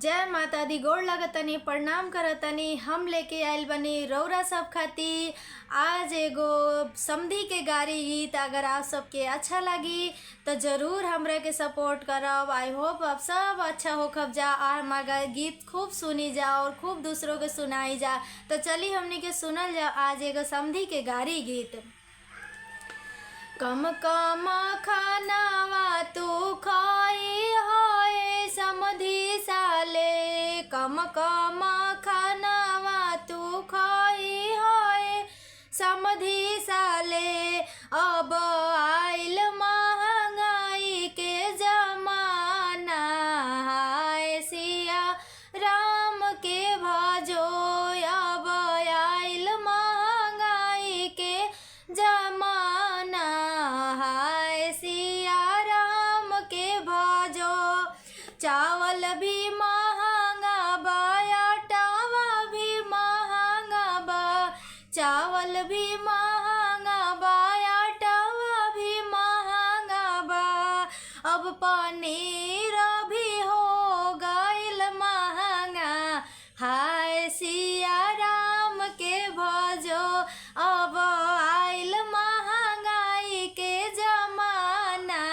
जय माता दी। गोड़ लगतनी, प्रणाम करतनी। हम लेके आइल बनी रौरा सब खाती आज एगो समधी के गारी गीत। अगर आप सबके अच्छा लगी तो ज़रूर हमरा के सपोर्ट करब। आई होप आप सब अच्छा होखब जा और हमारा गीत खूब सुनी जा और खूब दूसरों के सुनाई जा। तो चली हमनी के सुनल जा आज एगो समधी के गारी गीत। कम कम खानावा तू खाई होए समधी साले, कम कम खानावा तू खाई होए समधी साले। अब आइल महंगाई के जमाना, हाय सिया राम के भजो। अब आइल महंगाई के जमाना, हाय सिया राम के भजो। चावल भी महंगा बा, आटावा भी महंगा बा, चावल भी महंगा बा, आटावा भी महंगा बा। अब पनीर भी हो गइल महंगा, हाय सिया राम के भजो। अब आइल महंगाई के जमाना,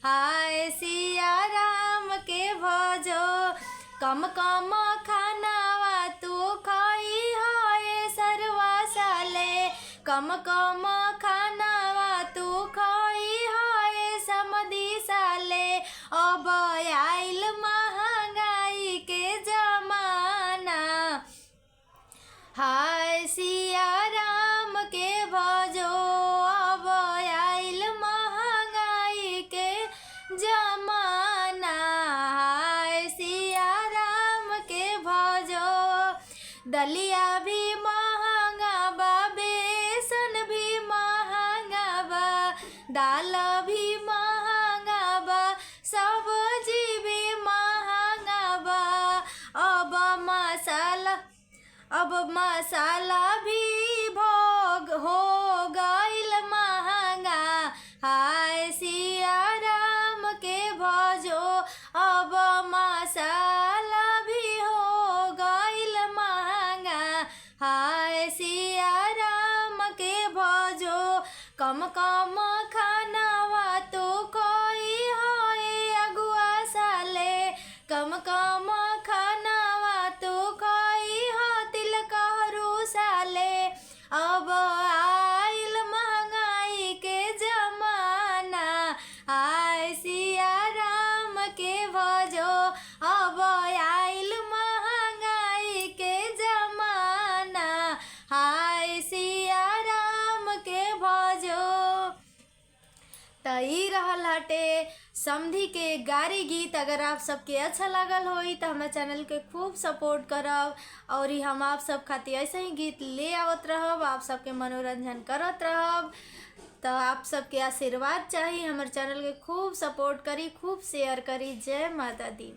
हाय सिया राम के भजो। कम कम खानावा तू खाई हाय सरवा साले, कम कम खानावा तू खाई हाय समधी साले। अब आइल महंगाई के जमाना, हाय सिया राम के भजो। अब आइल महंगाई के जमाना, हाय सिया राम के भजो। दलिया भी महंगा बा, बेसन भी महंगा बा, दाल भी महंगा बा, सब्जी भी महंगा बा। अब मसाला भी भोग हो गइल महंगा, हाय सिया राम के भजो। अब मसाला भी हो गइल महंगा, हाय सिया राम के भजो। कम कम खानावा तो कोई होए अगुआ साले, कम कम खानावा तो कोई हो तिलकहरू साले। अब आइल महंगाई के जमाना, हाय सिया राम के भजो। अब आइल महंगाई के जमाना, हाय सिया राम के भजो। तो ई रहल हटे समधी के गारी गीत। अगर आप सबके अच्छा लागल होई तो हमारे चैनल के खूब सपोर्ट करब और हम आप सब खातिर ऐसे ही गीत ले आवत रहब, आप सबके मनोरंजन करत रहब। तो आप सबके आशीर्वाद चाहिए, हमारे चैनल के खूब सपोर्ट करी, खूब शेयर करी। जय माता दी।